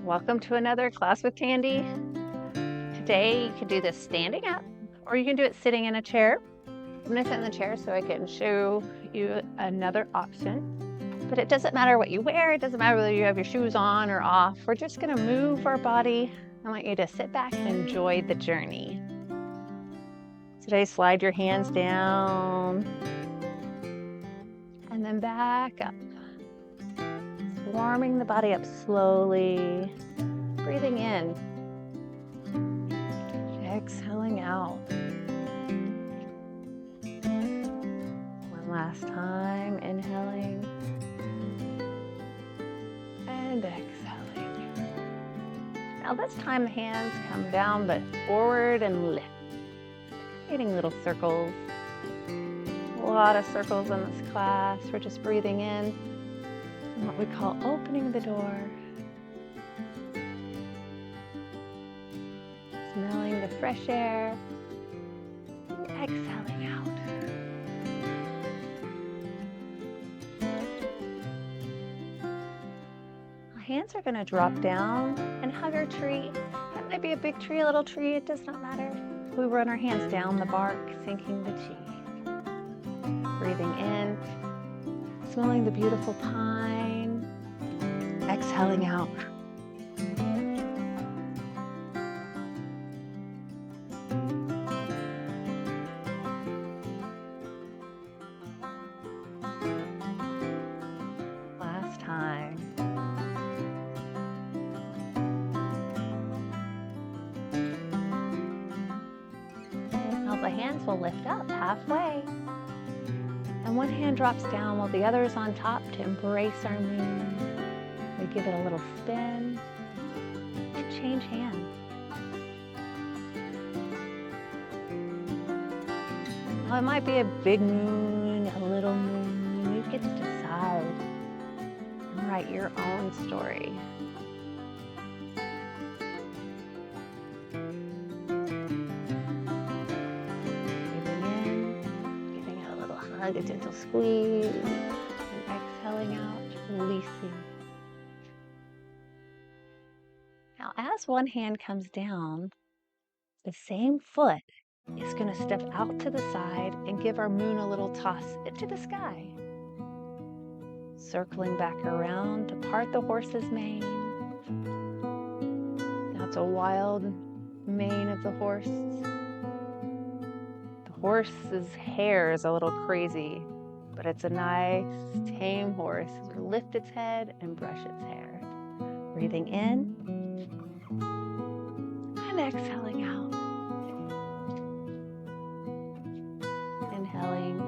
Welcome to another class with Tandy. Today you can do this standing up or you can do it sitting in a chair. I'm going to sit in the chair so I can show you another option. But it doesn't matter what you wear. It doesn't matter whether you have your shoes on or off. We're just going to move our body. I want you to sit back and enjoy the journey. Today, slide your hands down and then back up. Warming the body up slowly. Breathing in. Exhaling out. One last time, inhaling and exhaling. Now this time the hands come down but forward and lift. Creating little circles. A lot of circles in this class. We're just breathing in and what we call opening the door. Smelling the fresh air, and exhaling out. Our hands are going to drop down and hug our tree. That might be a big tree, a little tree, it does not matter. We run our hands down the bark, sinking the chi. Breathing in, smelling the beautiful pine, exhaling out. Time. Now the hands will lift up halfway. And one hand drops down while the other is on top to embrace our moon. We give it a little spin and change hands. Now it might be a big moon, a little moon. You get to decide. Write your own story. Breathing in, giving it a little hug, a gentle squeeze, and exhaling out, releasing. Now, as one hand comes down, the same foot is going to step out to the side and give our moon a little toss into the sky. Circling back around to part the horse's mane. That's a wild mane of the horse. The horse's hair is a little crazy, but it's a nice, tame horse. Lift its head and brush its hair. Breathing in and exhaling out. Inhaling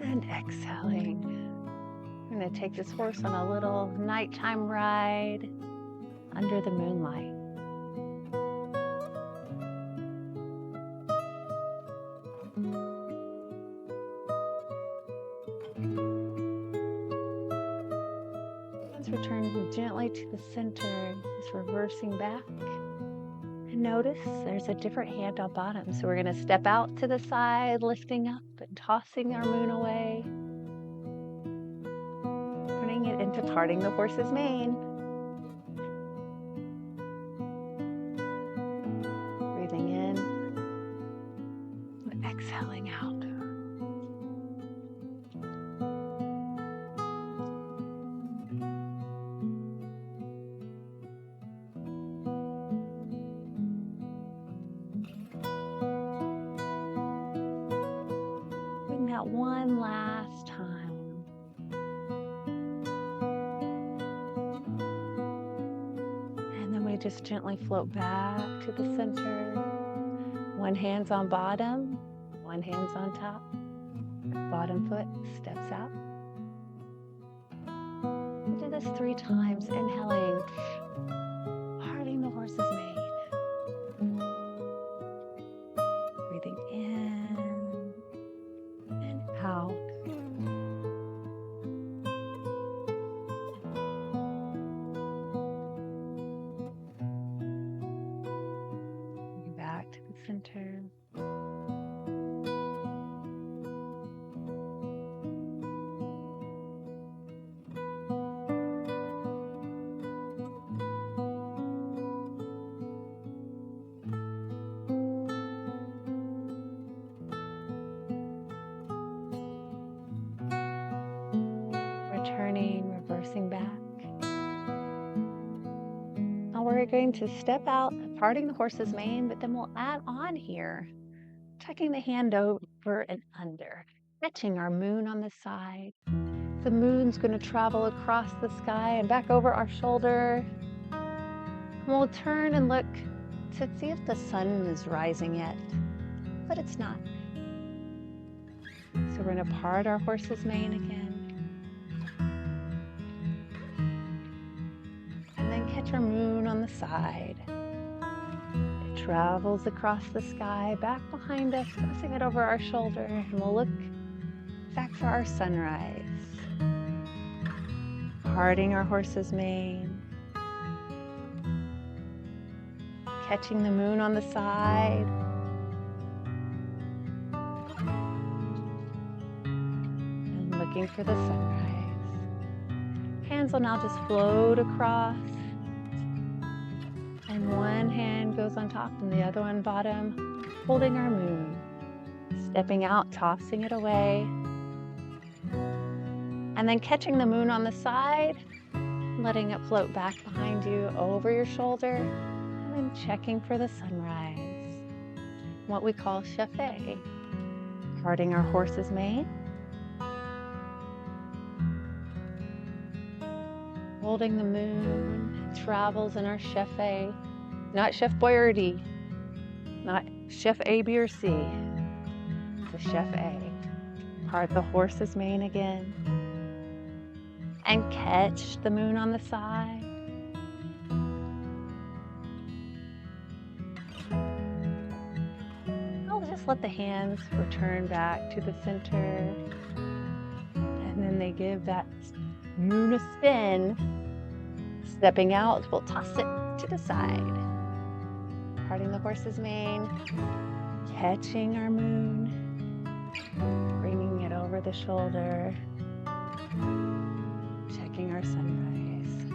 and exhaling. I'm going to take this horse on a little nighttime ride under the moonlight. Let's return gently to the center, just reversing back. And notice there's a different hand on bottom. So we're going to step out to the side, lifting up and tossing our moon away. Turning it into parting the horse's mane. Breathing in and exhaling out. One last time. And then we just gently float back to the center. One hand's on bottom, one hand's on top. Bottom foot steps out. We'll do this 3 times, inhaling, parting the horse's mane. Breathing in. Out. Back to the center. reversing back. Now we're going to step out, parting the horse's mane, but then we'll add on here, tucking the hand over and under, catching our moon on the side. The moon's going to travel across the sky and back over our shoulder. And we'll turn and look to see if the sun is rising yet, but it's not. So we're going to part our horse's mane again. And then catch our moon on the side. It travels across the sky, back behind us, passing it over our shoulder, and we'll look back for our sunrise. Parting our horse's mane. Catching the moon on the side. And looking for the sunrise. Hands will now just float across. And one hand goes on top and the other one bottom, holding our moon. Stepping out, tossing it away. And then catching the moon on the side, letting it float back behind you over your shoulder, and then checking for the sunrise, what we call Chair Tai. Parting our horse's mane, holding the moon, travels in our Chair Tai, not Chef Boyardee, not Chef A, B, or C, it's a Chair Tai. Part the horse's mane again. And catch the moon on the side. I'll just let the hands return back to the center. And then they give that moon a spin. Stepping out, we'll toss it to the side. Parting the horse's mane. Catching our moon. Bringing it over the shoulder. Checking our sunrise,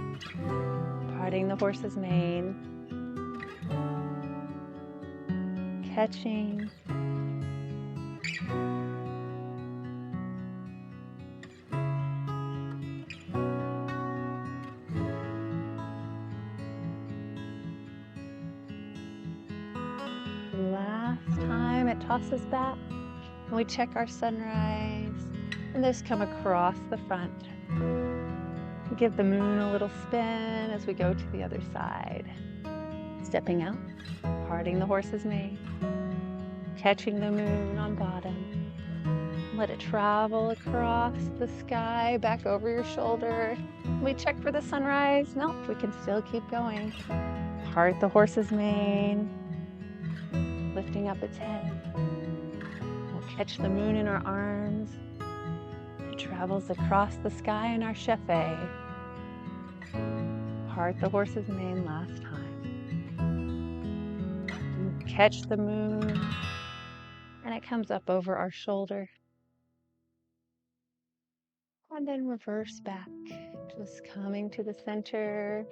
parting the horse's mane, catching, last time it tosses back, and we check our sunrise, and this come across the front. Give the moon a little spin as we go to the other side. Stepping out, parting the horse's mane, catching the moon on bottom. Let it travel across the sky, back over your shoulder. We check for the sunrise. Nope, we can still keep going. Part the horse's mane, lifting up its head. We'll catch the moon in our arms. It travels across the sky in our Chair Tai. Part the horse's mane last time. Catch the moon, and it comes up over our shoulder. And then reverse back, just coming to the center.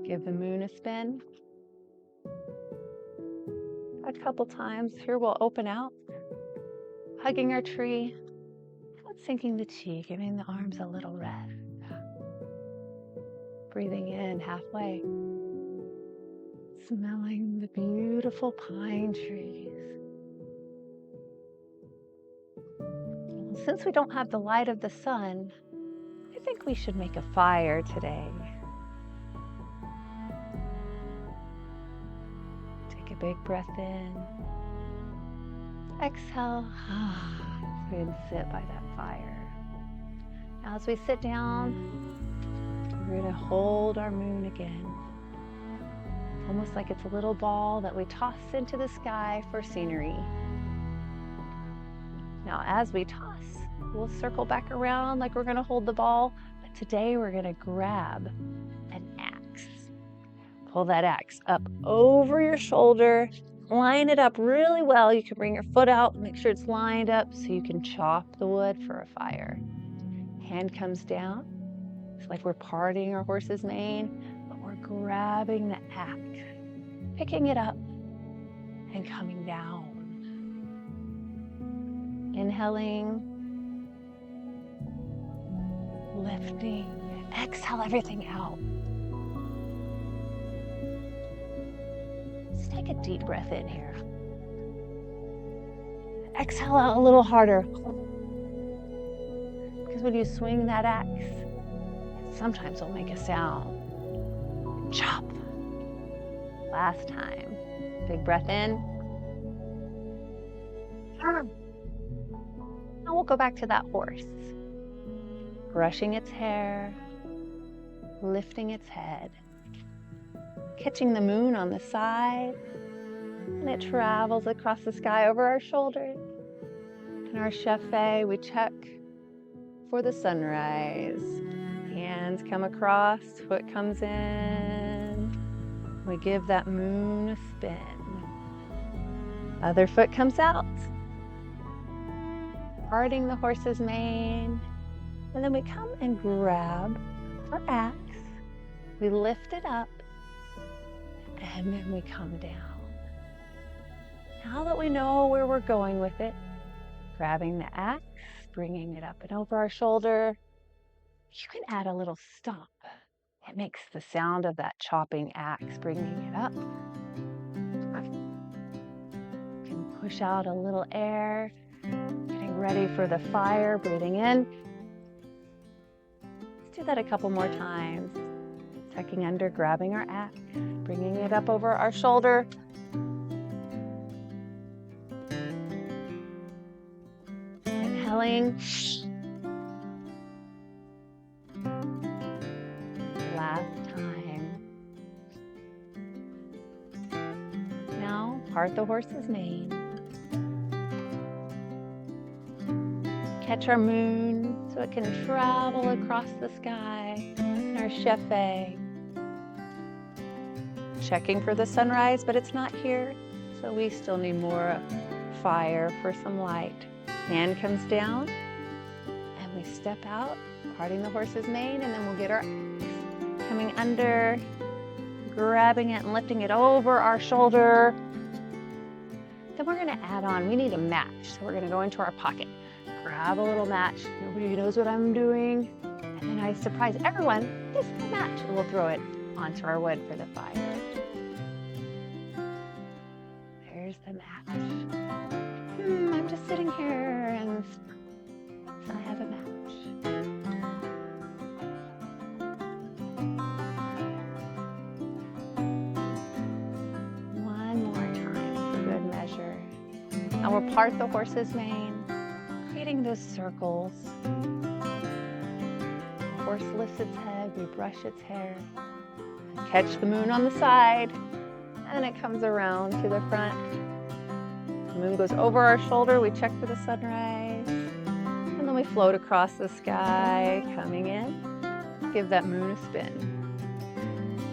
Give the moon a spin. A couple times. Here we'll open out, hugging our tree. Sinking the chi, giving the arms a little rest. Breathing in halfway. Smelling the beautiful pine trees. Since we don't have the light of the sun, I think we should make a fire today. Take a big breath in. Exhale. And sit by that fire. Now as we sit down, we're going to hold our moon again. Almost like it's a little ball that we toss into the sky for scenery. Now as we toss, we'll circle back around like we're going to hold the ball, but today we're going to grab an axe. Pull that axe up over your shoulder. Line it up really well. You can bring your foot out, make sure it's lined up so you can chop the wood for a fire. Hand comes down. It's like we're parting our horse's mane, but we're grabbing the axe, picking it up and coming down. Inhaling, lifting. Exhale everything out. Let's take a deep breath in here. Exhale out a little harder. Because when you swing that axe, sometimes it'll make a sound. Chop. Last time. Big breath in. Now we'll go back to that horse. Brushing its hair, lifting its head, catching the moon on the side, and it travels across the sky over our shoulders. In our chefet, we check for the sunrise. Hands come across, foot comes in. We give that moon a spin. Other foot comes out, parting the horse's mane. And then we come and grab our axe. We lift it up, and then we come down. Now that we know where we're going with it, grabbing the axe, bringing it up and over our shoulder, you can add a little stomp. It makes the sound of that chopping axe, bringing it up. You can push out a little air, getting ready for the fire, breathing in. Let's do that a couple more times. Tucking under, grabbing our axe, bringing it up over our shoulder. Inhaling. Last time. Now, part the horse's mane. Catch our moon so it can travel across the sky in our chefet. Checking for the sunrise, but it's not here, so we still need more fire for some light. Hand comes down, and we step out, parting the horse's mane, and then we'll get our axe. Coming under, grabbing it and lifting it over our shoulder. Then we're gonna add on, we need a match, so we're gonna go into our pocket. Grab a little match, nobody knows what I'm doing, and then I surprise everyone, this is the match, and we'll throw it onto our wood for the fire. There's the match. I'm just sitting here and I have a match. One more time for good measure. Now we'll part the horse's mane, creating those circles. The horse lifts its head, we brush its hair, catch the moon on the side, and it comes around to the front. The moon goes over our shoulder, we check for the sunrise, and then we float across the sky, coming in. Give that moon a spin.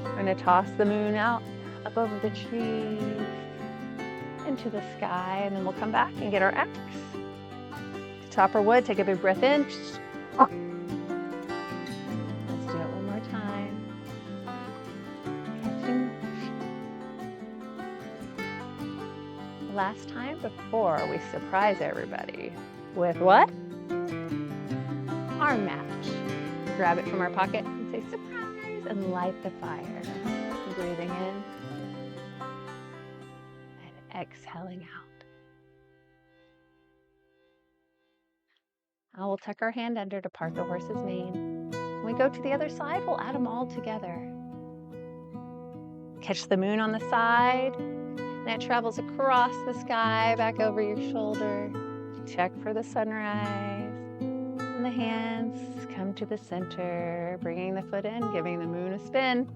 We're gonna toss the moon out, up over the trees, into the sky, and then we'll come back and get our axe. Chop our wood, take a big breath in. Let's do it one more time. Catching. Last time before we surprise everybody with what? Our match. Grab it from our pocket and say surprise and light the fire. Breathing in and exhaling out. Now we'll tuck our hand under to part the horse's mane. When we go to the other side, we'll add them all together. Catch the moon on the side, and it travels across the sky, back over your shoulder. Check for the sunrise. And the hands come to the center, bringing the foot in, giving the moon a spin.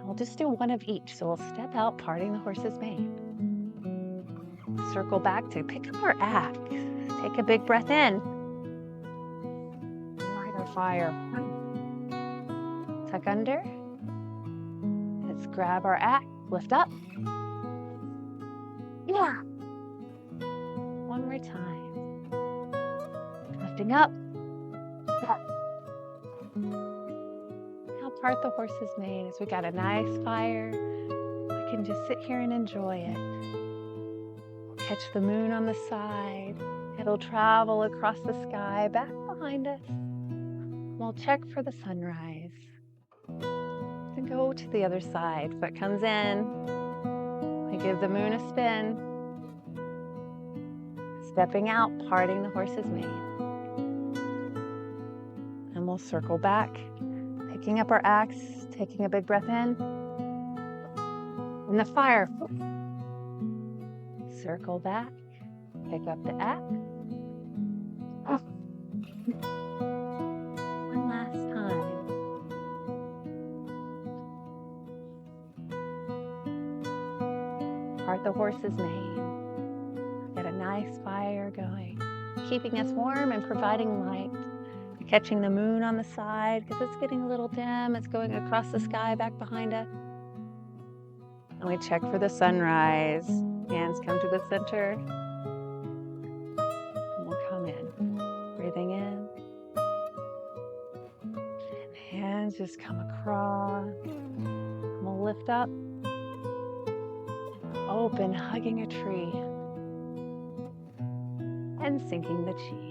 We'll just do one of each. So we'll step out, parting the horse's mane. Circle back to pick up our axe. Take a big breath in. Light our fire. Tuck under. Let's grab our axe. Lift up. Yeah. One more time. Lifting up. Now part the horse's mane as we got a nice fire. We can just sit here and enjoy it. Catch the moon on the side. It'll travel across the sky, back behind behind us. We'll check for the sunrise. Then go to the other side. Foot comes in. We give the moon a spin. Stepping out, parting the horse's mane. And we'll circle back, picking up our axe, taking a big breath in. In the fire. Circle back, pick up the axe. One last time. Part the horse's mane. Get a nice fire going, keeping us warm and providing light. Catching the moon on the side because it's getting a little dim. It's going across the sky back behind us. And we check for the sunrise. Hands come to the center. And we'll come in. Breathing in. And hands just come across. And we'll lift up. Open, hugging a tree. And sinking the chi.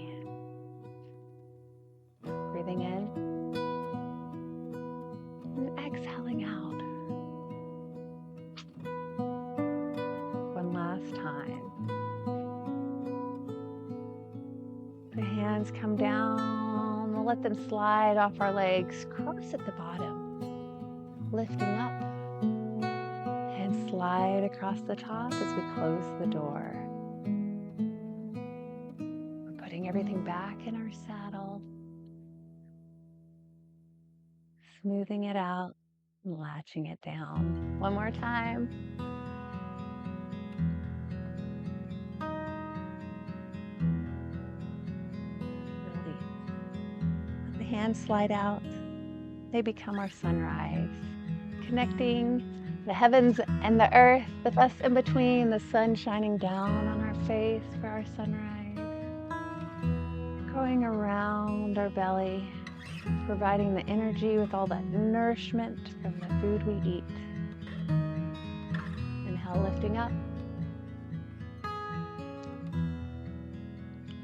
Breathing in and exhaling out. One last time. The hands come down. We'll let them slide off our legs, cross at the bottom, lifting up and slide across the top as we close the door. We're putting everything back in our saddle. Smoothing it out and latching it down. One more time. Release. Let the hands slide out. They become our sunrise, connecting the heavens and the earth, with us in between, the sun shining down on our face for our sunrise, going around our belly, providing the energy with all that nourishment from the food we eat. Inhale, lifting up.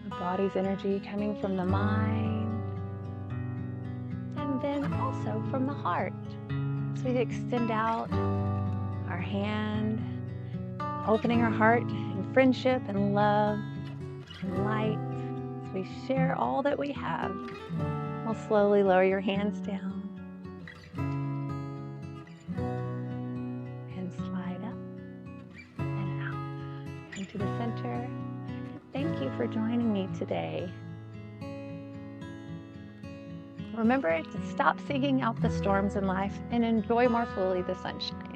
The body's energy coming from the mind, and then also from the heart. So we extend out our hand, opening our heart in friendship and love and light. So we share all that we have. We'll slowly lower your hands down and slide up and out. Come to the center. Thank you for joining me today. Remember to stop seeking out the storms in life and enjoy more fully the sunshine.